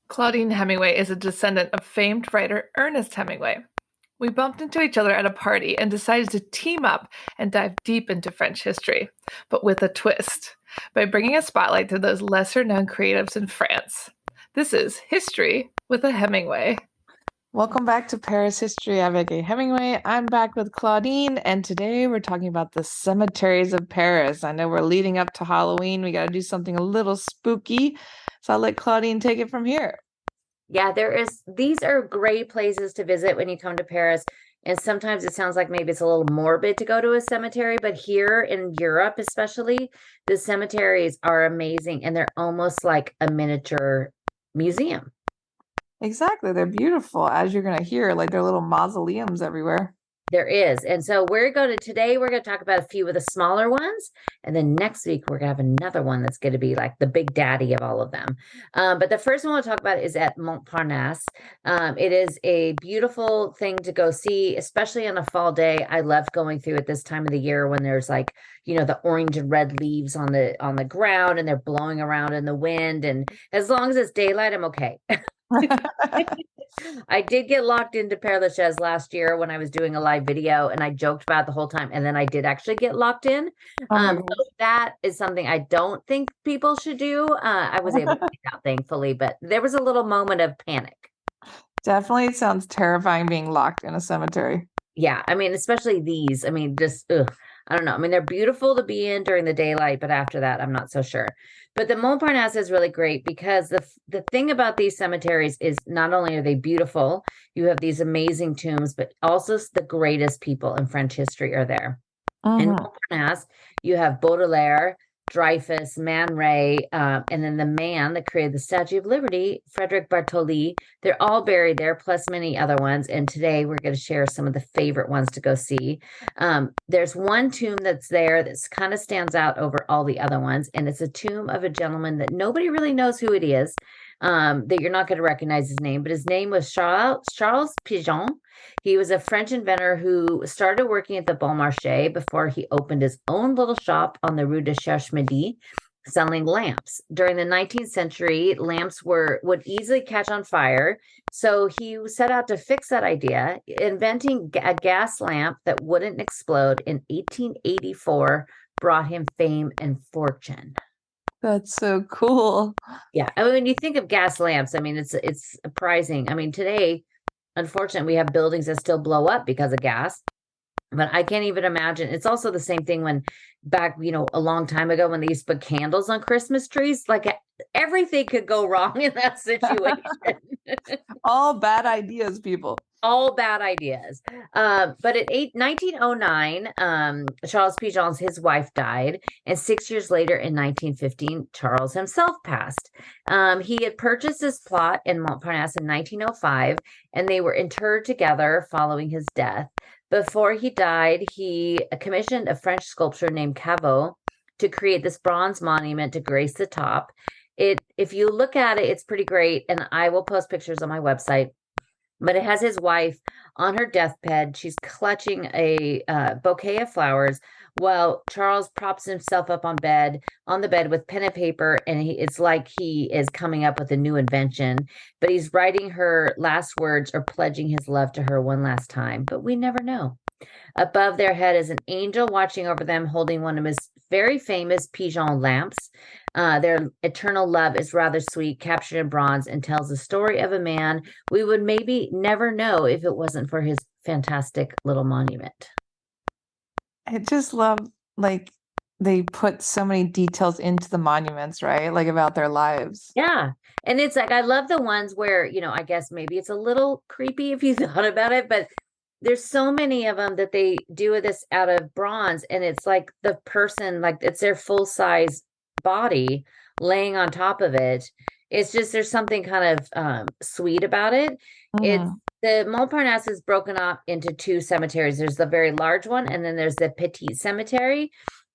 Claudine Hemingway is a descendant of famed writer Ernest Hemingway. We bumped into each other at a party and decided to team up and dive deep into French history, but with a twist, by bringing a spotlight to those lesser-known creatives in France. This is History with a Hemingway. Welcome back to Paris History. Avec Hemingway. I'm back with Claudine, and today we're talking about the cemeteries of Paris. I know we're leading up to Halloween. We got to do something a little spooky, so I'll let Claudine take it from here. Yeah, these are great places to visit when you come to Paris. And sometimes it sounds like maybe it's a little morbid to go to a cemetery, but here in Europe, especially, the cemeteries are amazing and they're almost like a miniature museum. Exactly. They're beautiful, as you're going to hear. Like, they're little mausoleums everywhere. There is. And so today we're going to talk about a few of the smaller ones. And then next week, we're going to have another one that's going to be like the big daddy of all of them. But the first one we'll talk about is at Montparnasse. It is a beautiful thing to go see, especially on a fall day. I love going through at this time of the year when there's like, the orange and red leaves on the ground and they're blowing around in the wind. And as long as it's daylight, I'm okay. I did get locked into Père Lachaise last year when I was doing a live video, and I joked about it the whole time, and then I did actually get locked in. So that is something I don't think people should do. I was able to get out, thankfully, but there was a little moment of panic. Definitely sounds terrifying being locked in a cemetery. Yeah, I mean, especially these. I mean, just, I don't know. I mean, they're beautiful to be in during the daylight, but after that, I'm not so sure. But the Montparnasse is really great because the thing about these cemeteries is not only are they beautiful, you have these amazing tombs, but also the greatest people in French history are there. In Montparnasse, you have Baudelaire, Dreyfus, Man Ray, and then the man that created the Statue of Liberty, Frederick Bartholdi. They're all buried there, plus many other ones. And today we're going to share some of the favorite ones to go see. There's one tomb that's there that kind of stands out over all the other ones. And it's a tomb of a gentleman that nobody really knows who it is, that you're not going to recognize his name. But his name was Charles Pigeon. He was a French inventor who started working at the Bon Marché before he opened his own little shop on the Rue de Cherche-Midi, selling lamps. During the 19th century, lamps would easily catch on fire. So he set out to fix that idea, inventing a gas lamp that wouldn't explode in 1884, brought him fame and fortune. That's so cool. Yeah. I mean, when you think of gas lamps, I mean, it's surprising. I mean, today, unfortunately, we have buildings that still blow up because of gas, but I can't even imagine. It's also the same thing when back, a long time ago when they used to put candles on Christmas trees, like everything could go wrong in that situation. All bad ideas, people. All bad ideas. But in 1909, Charles Pigeon's his wife died, and 6 years later, in 1915, Charles himself passed. He had purchased this plot in Montparnasse in 1905, and they were interred together following his death. Before he died, he commissioned a French sculptor named Caveau to create this bronze monument to grace the top. If you look at it, it's pretty great, and I will post pictures on my website. But it has his wife on her deathbed. She's clutching a bouquet of flowers while Charles props himself up on the bed with pen and paper. And it's like he is coming up with a new invention, but he's writing her last words or pledging his love to her one last time. But we never know. Above their head is an angel watching over them, holding one of his very famous Pigeon lamps. Their eternal love is rather sweet, captured in bronze, and tells the story of a man we would maybe never know if it wasn't for his fantastic little monument. I just love, like, they put so many details into the monuments, right? Like, about their lives. Yeah. And it's like, I love the ones where, I guess maybe it's a little creepy if you thought about it, but there's so many of them that they do this out of bronze, and it's like the person, like it's their full size body laying on top of it. It's just, there's something kind of sweet about it. It's the Montparnasse is broken up into two cemeteries. There's the very large one, and then there's the Petit Cemetery.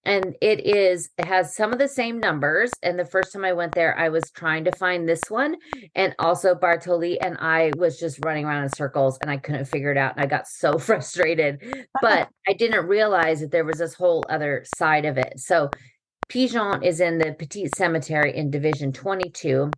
And it has some of the same numbers. And the first time I went there, I was trying to find this one and also Bartholdi. And I was just running around in circles and I couldn't figure it out. And I got so frustrated, but I didn't realize that there was this whole other side of it. So Pigeon is in the Petit Cemetery in Division 22.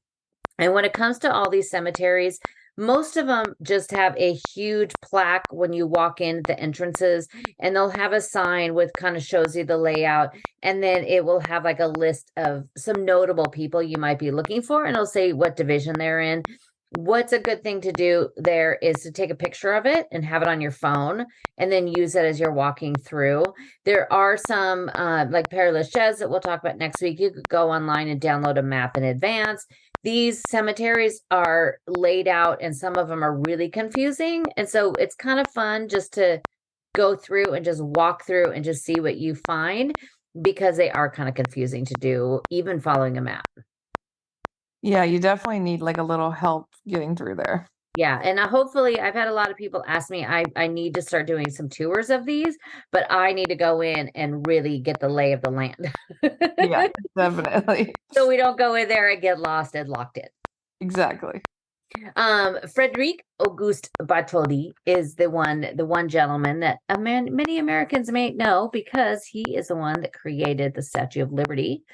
And when it comes to all these cemeteries, most of them just have a huge plaque when you walk in the entrances, and they'll have a sign with kind of shows you the layout. And then it will have like a list of some notable people you might be looking for, and it'll say what division they're in. What's a good thing to do there is to take a picture of it and have it on your phone and then use it as you're walking through. There are some like Père Lachaise that we'll talk about next week. You could go online and download a map in advance. These cemeteries are laid out and some of them are really confusing. And so it's kind of fun just to go through and just walk through and just see what you find, because they are kind of confusing to do, even following a map. Yeah, you definitely need like a little help getting through there. Yeah, and hopefully I've had a lot of people ask me, I need to start doing some tours of these, but I need to go in and really get the lay of the land. Yeah, definitely. So we don't go in there and get lost and locked in. Exactly. Frederic Auguste Bartholdi is the one gentleman that many Americans may know, because he is the one that created the Statue of Liberty.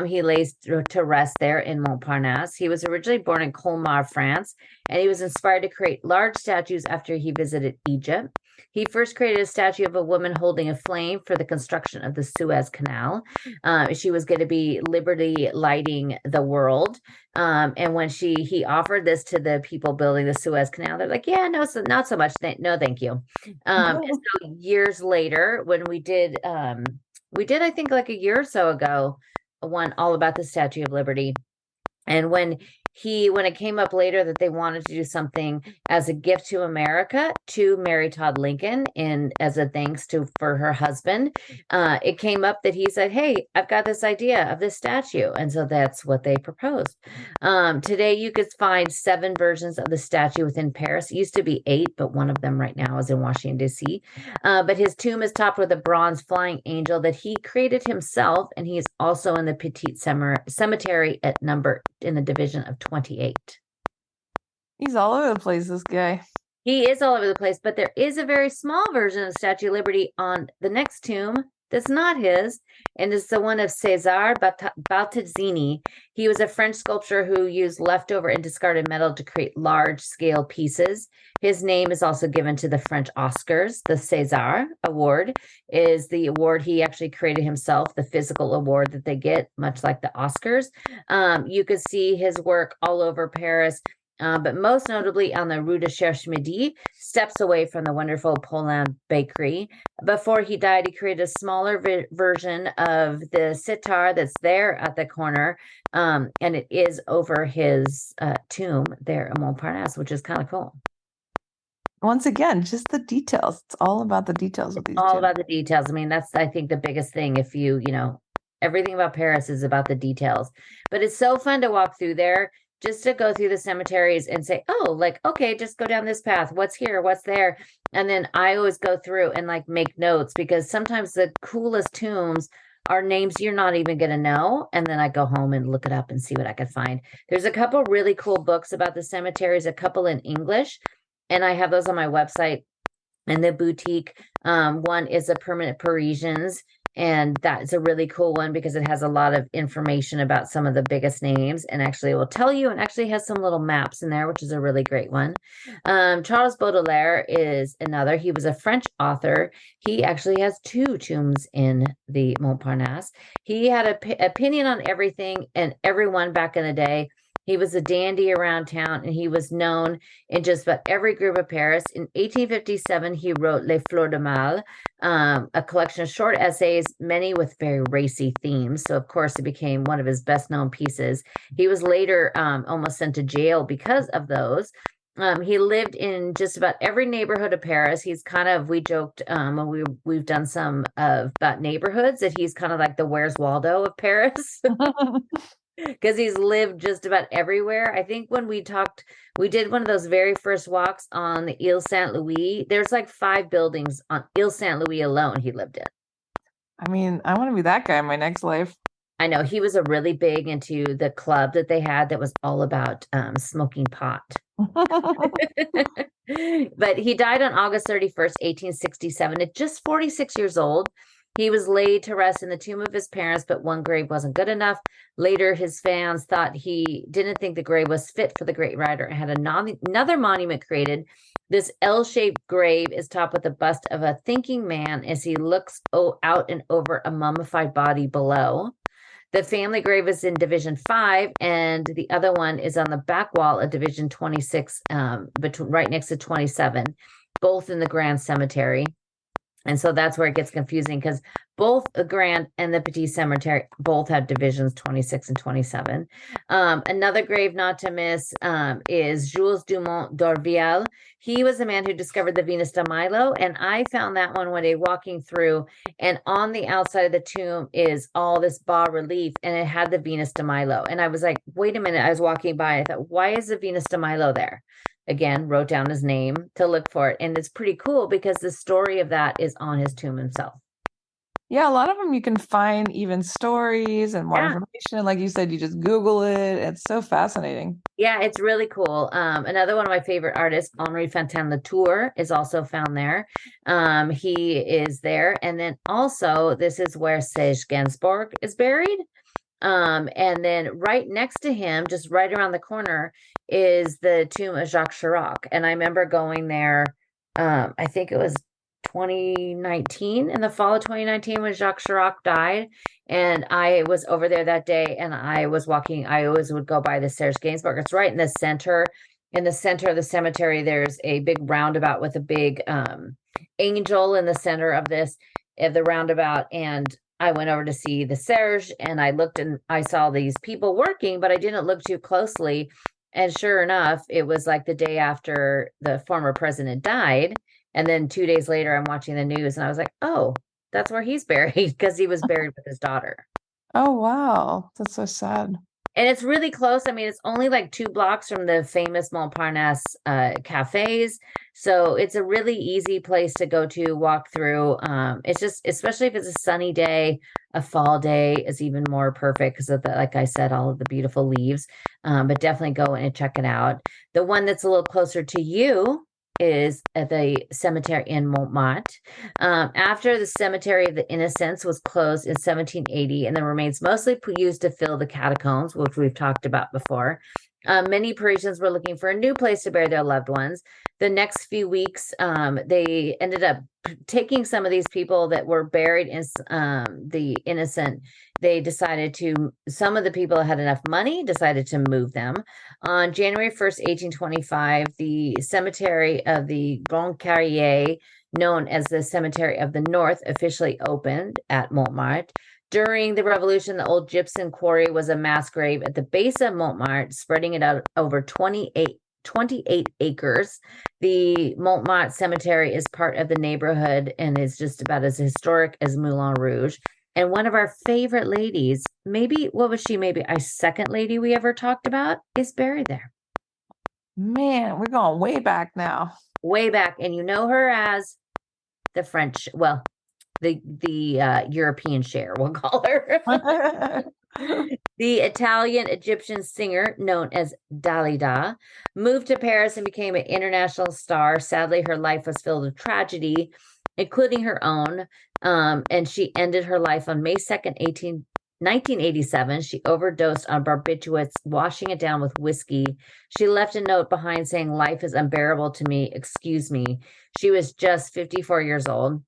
He lays to rest there in Montparnasse. He was originally born in Colmar, France, and he was inspired to create large statues after he visited Egypt. He first created a statue of a woman holding a flame for the construction of the Suez Canal. She was going to be liberty lighting the world. And when he offered this to the people building the Suez Canal, they're like, yeah, no, so not so much. No, thank you. And so years later, when we did, I think like a year or so ago, one all about the Statue of Liberty. And when it came up later that they wanted to do something as a gift to America to Mary Todd Lincoln as a thanks for her husband, it came up that he said, hey, I've got this idea of this statue. And so that's what they proposed. Today you could find 7 versions of the statue within Paris. It used to be 8, but one of them right now is in Washington, D.C. But his tomb is topped with a bronze flying angel that he created himself. And he is also in the Petite Cemetery in the division of 28. He's all over the place, this guy. He is all over the place, but there is a very small version of Statue of Liberty on the next tomb that's not his, and it's the one of Cesare Baltazzini. He was a French sculptor who used leftover and discarded metal to create large-scale pieces. His name is also given to the French Oscars. The César Award is the award he actually created himself, the physical award that they get, much like the Oscars. You could see his work all over Paris. But most notably on the Rue de Cherche-Midi, steps away from the wonderful Paulin Bakery. Before he died, he created a smaller version of the sitar that's there at the corner, and it is over his tomb there in Montparnasse, which is kind of cool. Once again, just the details. It's all about the details of these. All about the details. I mean, that's, I think, the biggest thing. If you know, everything about Paris is about the details. But it's so fun to walk through there, just to go through the cemeteries and say, oh, like, okay, just go down this path. What's here? What's there? And then I always go through and like make notes, because sometimes the coolest tombs are names you're not even going to know. And then I go home and look it up and see what I can find. There's a couple really cool books about the cemeteries, a couple in English, and I have those on my website and the boutique. One is a Permanent Parisians. And that's a really cool one because it has a lot of information about some of the biggest names, and actually will tell you, and actually has some little maps in there, which is a really great one. Charles Baudelaire is another. He was a French author. He actually has 2 tombs in the Montparnasse. He had an opinion on everything and everyone back in the day. He was a dandy around town, and he was known in just about every group of Paris. In 1857, he wrote Les Fleurs de Mal, a collection of short essays, many with very racy themes. So, of course, it became one of his best-known pieces. He was later almost sent to jail because of those. He lived in just about every neighborhood of Paris. He's kind of, we joked when we've done some about neighborhoods, that he's kind of like the Where's Waldo of Paris. Because he's lived just about everywhere. I think when we did one of those very first walks on the Ile Saint-Louis. There's like 5 buildings on Ile Saint-Louis alone he lived in. I mean, I want to be that guy in my next life. I know, he was a really big into the club that they had that was all about smoking pot. But he died on August 31st, 1867, at just 46 years old. He was laid to rest in the tomb of his parents, but one grave wasn't good enough. Later, his fans thought he didn't think the grave was fit for the great writer and had another monument created. This L-shaped grave is topped with a bust of a thinking man as he looks out and over a mummified body below. The family grave is in Division 5, and the other one is on the back wall of Division 26, right next to 27, both in the Grand Cemetery. And so that's where it gets confusing because both the Grand and the Petit Cemetery both have divisions 26 and 27. Another grave not to miss is Jules Dumont d'Orville. He was the man who discovered the Venus de Milo, and I found that one one day walking through, and on the outside of the tomb is all this bas relief, and it had the Venus de Milo. And I was like, wait a minute, I was walking by, I thought, why is the Venus de Milo there? Again, wrote down his name to look for it. And it's pretty cool because the story of that is on his tomb himself. Yeah, a lot of them you can find even stories and more information. Like you said, you just Google it. It's so fascinating. Yeah, it's really cool. Another one of my favorite artists, Henri Fantin-Latour, is also found there. He is there. And then also, this is where Serge Gainsbourg is buried. And then right next to him, just right around the corner, is the tomb of Jacques Chirac. And I remember going there, I think it was 2019, in the fall of 2019 when Jacques Chirac died. And I was over there that day and I was walking, I always would go by the Serge Gainsbourg. It's right in the center. In the center of the cemetery, there's a big roundabout with a big angel in the center of the roundabout. And I went over to see the Serge and I looked and I saw these people working, but I didn't look too closely. And sure enough, it was like the day after the former president died. And then 2 days later, I'm watching the news and I was like, oh, that's where he's buried because he was buried with his daughter. Oh, wow. That's so sad. And it's really close. I mean, it's only like 2 blocks from the famous Montparnasse cafes. So it's a really easy place to go to, walk through. It's just, especially if it's a sunny day, a fall day is even more perfect because of the, like I said, all of the beautiful leaves. But definitely go in and check it out. The one that's a little closer to you is at the cemetery in Montmartre. After the Cemetery of the Innocents was closed in 1780 and the remains mostly used to fill the catacombs, which we've talked about before, many Parisians were looking for a new place to bury their loved ones. The next few weeks, they ended up taking some of these people that were buried in the Innocent. They decided to, some of the people had enough money, decided to move them. On January 1st, 1825, the cemetery of the Grand Carrier, known as the Cemetery of the North, officially opened at Montmartre. During the Revolution, the old gypsum quarry was a mass grave at the base of Montmartre, spreading it out over 28 acres. The Montmartre Cemetery is part of the neighborhood and is just about as historic as Moulin Rouge. And one of our favorite ladies, maybe, what was she? Maybe our second lady we ever talked about, is buried there. Man, we're going way back now. Way back. And you know her as the French, well, the European Cher, we'll call her. The Italian-Egyptian singer known as Dalida moved to Paris and became an international star. Sadly, her life was filled with tragedy, including her own. And she ended her life on May 2nd, 1987. She overdosed on barbiturates, washing it down with whiskey. She left a note behind saying, "Life is unbearable to me. Excuse me." She was just 54 years old.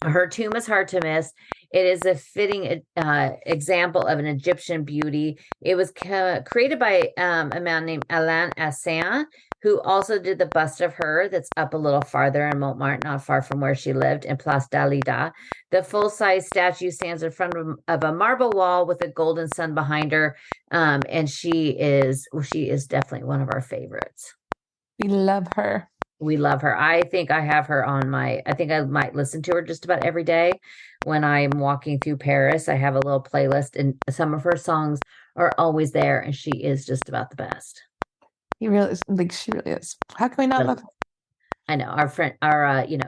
Her tomb is hard to miss. It is a fitting example of an Egyptian beauty. It was created by a man named Alain Assain, who also did the bust of her that's up a little farther in Montmartre, not far from where she lived, in Place Dalida. The full-size statue stands in front of a marble wall with a golden sun behind her, and she is definitely one of our favorites. We love her. We love her. I think I have her on I think I might listen to her just about every day when I'm walking through Paris. I have a little playlist and some of her songs are always there and she is just about the best. She really is. How can we not love her? I know our friend,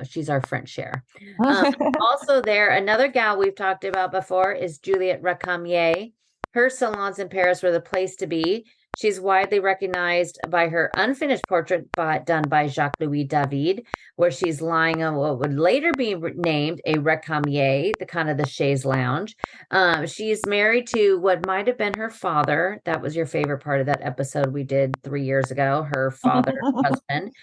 she's our French Cher. Also there, another gal we've talked about before is Juliette Recamier. Her salons in Paris were the place to be. She's widely recognized by her unfinished portrait done by Jacques-Louis David, where she's lying on what would later be named a recamier, the kind of the chaise lounge. She's married to what might have been her father. That was your favorite part of that episode we did 3 years ago, her father, husband.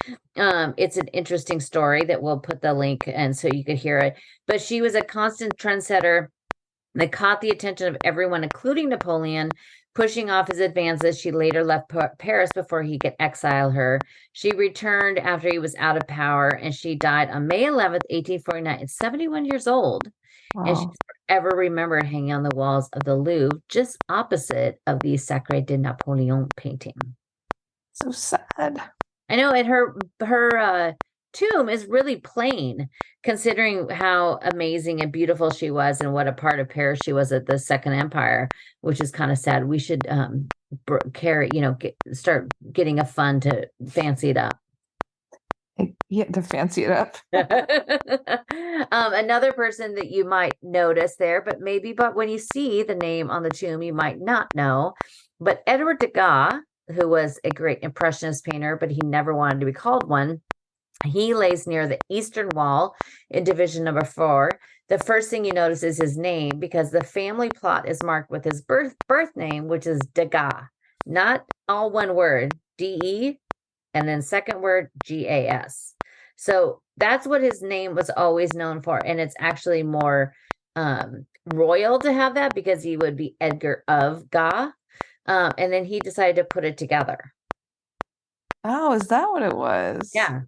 It's an interesting story that we'll put the link in so you could hear it. But she was a constant trendsetter that caught the attention of everyone, including Napoleon, pushing off his advances. She later left Paris before he could exile her. She returned after he was out of power, and she died on May 11th, 1849, at 71 years old. Wow. And she's forever remembered hanging on the walls of the Louvre, just opposite of the Sacré de Napoléon painting. So sad. I know, and her tomb is really plain, considering how amazing and beautiful she was and what a part of Paris she was at the Second Empire, which is kind of sad. We should start getting a fund to fancy it up. Yeah, to fancy it up. Another person that you might notice there, but when you see the name on the tomb, you might not know. But Edward Degas, who was a great Impressionist painter, but he never wanted to be called one. He lays near the eastern wall in division number 4. The first thing you notice is his name, because the family plot is marked with his birth name, which is Degas. Not all one word, D-E, and then second word, G-A-S. So that's what his name was always known for. And it's actually more royal to have that, because he would be Edgar of Ga. And then he decided to put it together. Oh, is that what it was? Yeah.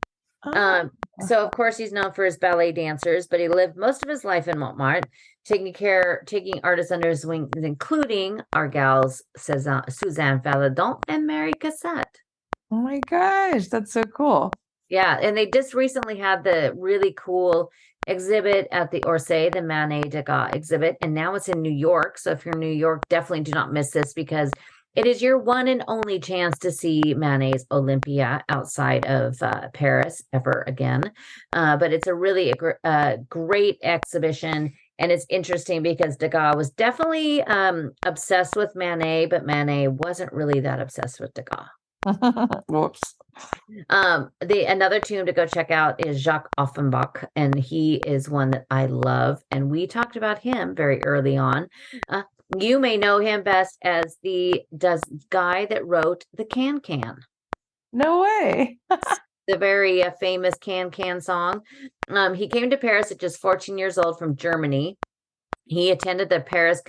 Oh. So of course he's known for his ballet dancers, but he lived most of his life in Montmartre, taking artists under his wing, including our gals Suzanne Valadon and Mary Cassatt. Oh my gosh, that's so cool. Yeah, and they just recently had the really cool exhibit at the Orsay, the Manet Degas exhibit, and now it's in New York. So if you're in New York, definitely do not miss this, because it is your one and only chance to see Manet's Olympia outside of Paris ever again. But it's a really great exhibition. And it's interesting because Degas was definitely obsessed with Manet, but Manet wasn't really that obsessed with Degas. Whoops. Another tomb to go check out is Jacques Offenbach, and he is one that I love. And we talked about him very early on. You may know him best as the guy that wrote the Can-Can. No way. The very famous Can-Can song. He came to Paris at just 14 years old from Germany. He attended the Paris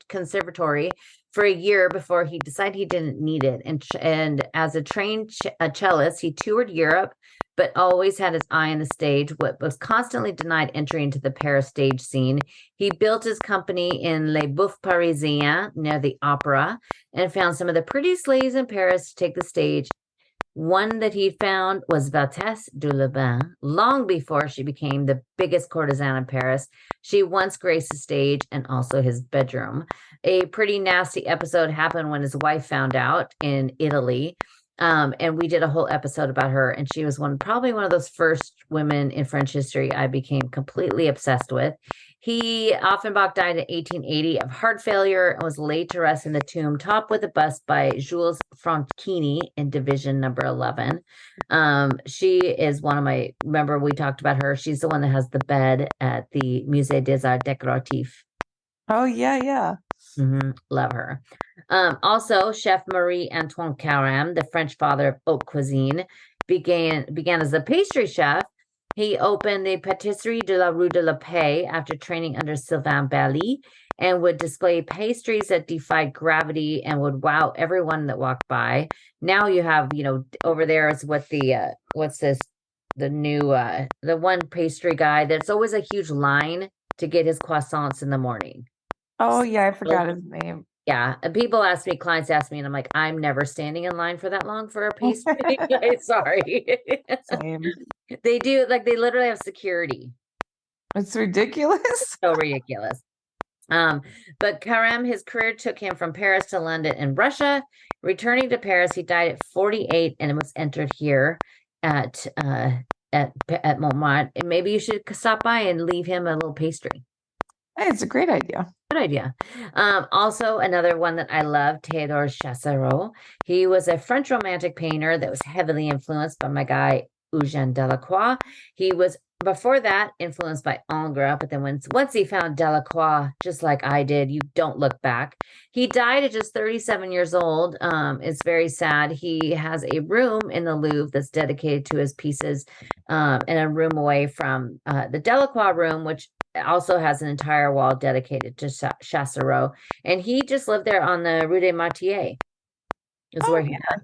Conservatory for a year before he decided he didn't need it. And as a trained cellist, he toured Europe, but always had his eye on the stage, but was constantly denied entry into the Paris stage scene. He built his company in Les Bouffes Parisiens near the opera, and found some of the prettiest ladies in Paris to take the stage. One that he found was Valtesse de Lubin, long before she became the biggest courtesan in Paris. She once graced the stage and also his bedroom. A pretty nasty episode happened when his wife found out in Italy. And we did a whole episode about her, and she was probably one of those first women in French history I became completely obsessed with. Offenbach died in 1880 of heart failure and was laid to rest in the tomb topped with a bust by Jules Franchini in division number 11. She is remember we talked about her. She's the one that has the bed at the Musée des Arts Décoratifs. Oh, yeah. Love her. Also, Chef Marie-Antoine Carême, the French father of haute cuisine, began as a pastry chef. He opened the Patisserie de la Rue de la Paix after training under Sylvain Bailly, and would display pastries that defied gravity and would wow everyone that walked by. Now you have, over there is what the one pastry guy, there's always a huge line to get his croissants in the morning. Oh, yeah, I forgot his name. Yeah, and clients ask me, and I'm like, I'm never standing in line for that long for a pastry. Sorry. Same. They do, they literally have security. It's ridiculous. So ridiculous. But Carême, his career took him from Paris to London and Russia. Returning to Paris, he died at 48 and was entered here at Montmartre. And maybe you should stop by and leave him a little pastry. Hey, it's a great idea. Good idea. Also, another one that I love, Theodore Chassereau. He was a French romantic painter that was heavily influenced by my guy Eugène Delacroix. He was before that influenced by Ingres, but then once he found Delacroix, just like I did, you don't look back. He died at just 37 years old. It's very sad. He has a room in the Louvre that's dedicated to his pieces, and a room away from the Delacroix room, which also has an entire wall dedicated to Chassereau. And he just lived there on the Rue des Martyrs, is where he Okay. died.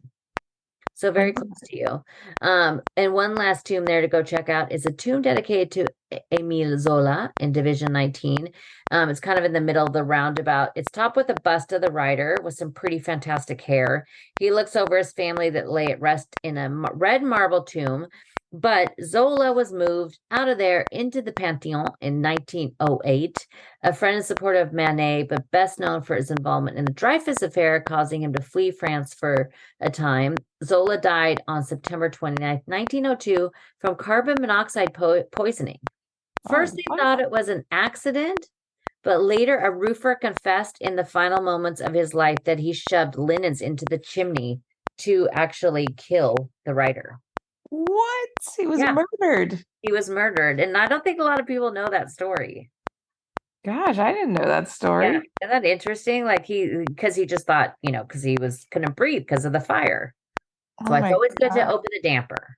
So very close to you. And one last tomb there to go check out is a tomb dedicated to Émile Zola in Division 19. It's kind of in the middle of the roundabout. It's topped with a bust of the writer with some pretty fantastic hair. He looks over his family that lay at rest in a red marble tomb. But Zola was moved out of there into the Pantheon in 1908. A friend and supporter of Manet, but best known for his involvement in the Dreyfus affair, causing him to flee France for a time. Zola died on September 29th, 1902, from carbon monoxide poisoning. First, they thought it was an accident, but later a roofer confessed in the final moments of his life that he shoved linens into the chimney to actually kill the writer. What? He was Yeah. murdered. He was murdered, and I don't think a lot of people know that story. Gosh, I didn't know that story. Yeah, isn't that interesting? Like because he just thought, because he couldn't breathe because of the fire. So it's always good to open the damper.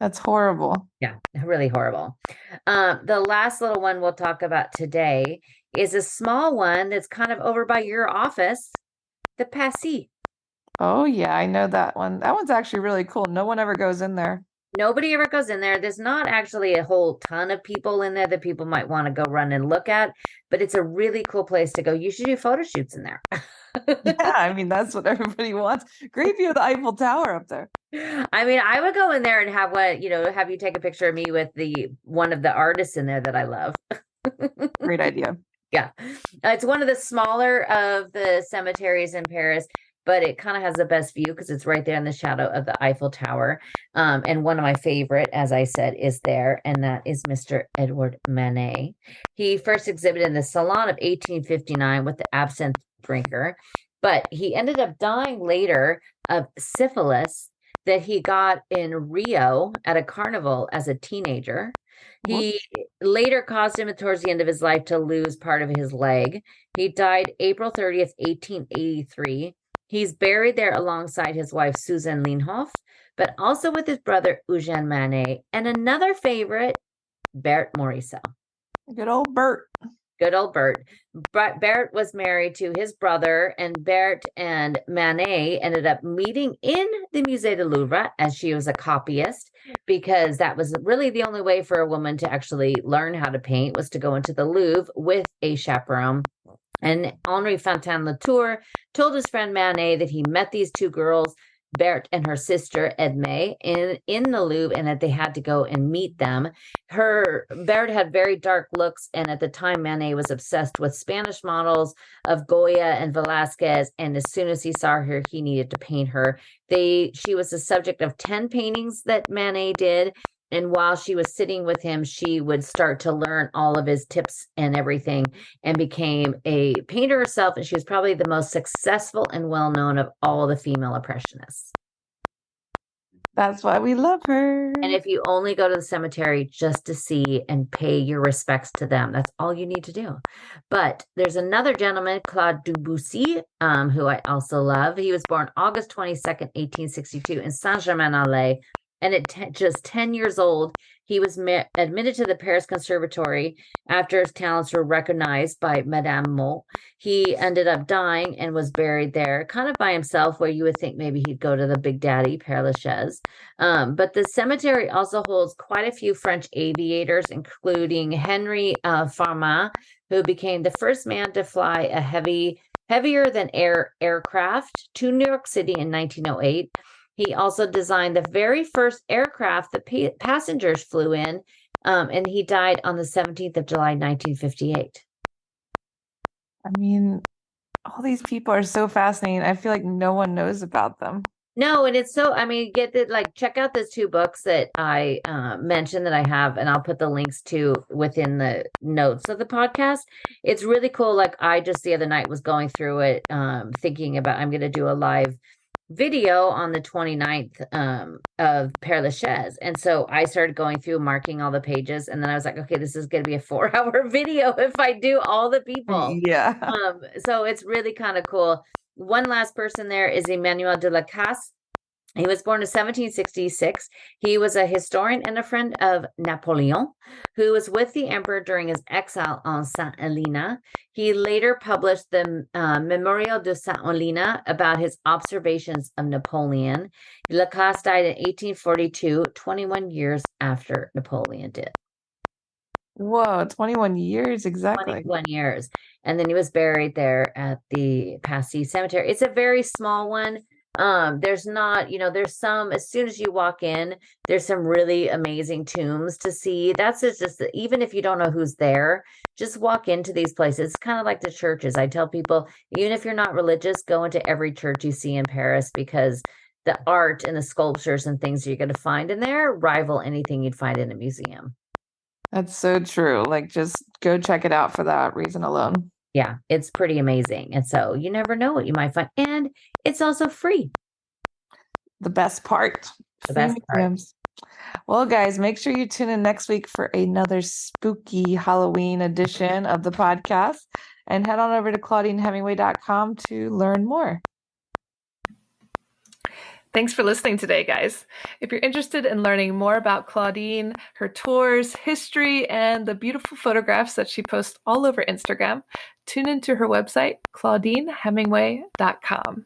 That's horrible. Yeah, really horrible. The last little one we'll talk about today is a small one that's kind of over by your office, the Passy. Oh, yeah, I know that one. That one's actually really cool. No one ever goes in there. Nobody ever goes in there. There's not actually a whole ton of people in there that people might want to go run and look at, but it's a really cool place to go. You should do photo shoots in there. Yeah, I mean, that's what everybody wants. Great view of the Eiffel Tower up there. I mean, I would go in there and have you take a picture of me with one of the artists in there that I love. Great idea. Yeah. It's one of the smaller of the cemeteries in Paris, but it kind of has the best view because it's right there in the shadow of the Eiffel Tower. And one of my favorite, as I said, is there, and that is Mr. Edward Manet. He first exhibited in the Salon of 1859 with the Absinthe Drinker, but he ended up dying later of syphilis that he got in Rio at a carnival as a teenager. He later caused him towards the end of his life to lose part of his leg. He died April 30th, 1883. He's buried there alongside his wife, Susan Leenhoff, but also with his brother, Eugène Manet, and another favorite, Bert Morisot. Good old Bert. Good old Bert. Bert was married to his brother, and Bert and Manet ended up meeting in the Musée du Louvre as she was a copyist, because that was really the only way for a woman to actually learn how to paint was to go into the Louvre with a chaperone. And Henri Fontaine-Latour told his friend Manet that he met these two girls, Berthe and her sister Edme, in the Louvre, and that they had to go and meet them. Berthe had very dark looks, and at the time Manet was obsessed with Spanish models of Goya and Velázquez, and as soon as he saw her, he needed to paint her. She was the subject of 10 paintings that Manet did. And while she was sitting with him, she would start to learn all of his tips and everything, and became a painter herself. And she was probably the most successful and well-known of all the female impressionists. That's why we love her. And if you only go to the cemetery just to see and pay your respects to them, that's all you need to do. But there's another gentleman, Claude Debussy, who I also love. He was born August 22nd, 1862 in Saint-Germain-en-Laye. And at just 10 years old, he was admitted to the Paris Conservatory after his talents were recognized by Madame Mohl. He ended up dying and was buried there, kind of by himself, where you would think maybe he'd go to the Big Daddy, Père Lachaise. But the cemetery also holds quite a few French aviators, including Henry Farman, who became the first man to fly a heavier than air aircraft to New York City in 1908. He also designed the very first aircraft that passengers flew in, and he died on the 17th of July, 1958. I mean, all these people are so fascinating. I feel like no one knows about them. No, and it's so, I mean, check out those two books that I mentioned that I have, and I'll put the links to within the notes of the podcast. It's really cool. Like, I just the other night was going through it, thinking about I'm going to do a live video on the 29th of Père Lachaise. And so I started going through marking all the pages, and then I was like, okay, this is going to be a 4-hour video if I do all the people. Yeah. So it's really kind of cool. One last person there is Emmanuel de la Casse. He was born in 1766. He was a historian and a friend of Napoleon, who was with the emperor during his exile on Saint Helena. He later published the Memorial de Saint Helena about his observations of Napoleon. Lacasse died in 1842, 21 years after Napoleon did. Whoa, 21 years exactly. 21 years. And then he was buried there at the Passy Cemetery. It's a very small one. There's not, there's some, as soon as you walk in, there's some really amazing tombs to see. That's just even if you don't know who's there, just walk into these places. It's kind of like the churches. I tell people, even if you're not religious, go into every church you see in Paris, because the art and the sculptures and things you're going to find in there rival anything you'd find in a museum. That's so true. Like, just go check it out for that reason alone. Yeah, it's pretty amazing. And so you never know what you might find. And it's also free. The best part. The best part. Museums. Well, guys, make sure you tune in next week for another spooky Halloween edition of the podcast, and head on over to ClaudineHemingway.com to learn more. Thanks for listening today, guys. If you're interested in learning more about Claudine, her tours, history, and the beautiful photographs that she posts all over Instagram, tune into her website, ClaudineHemingway.com.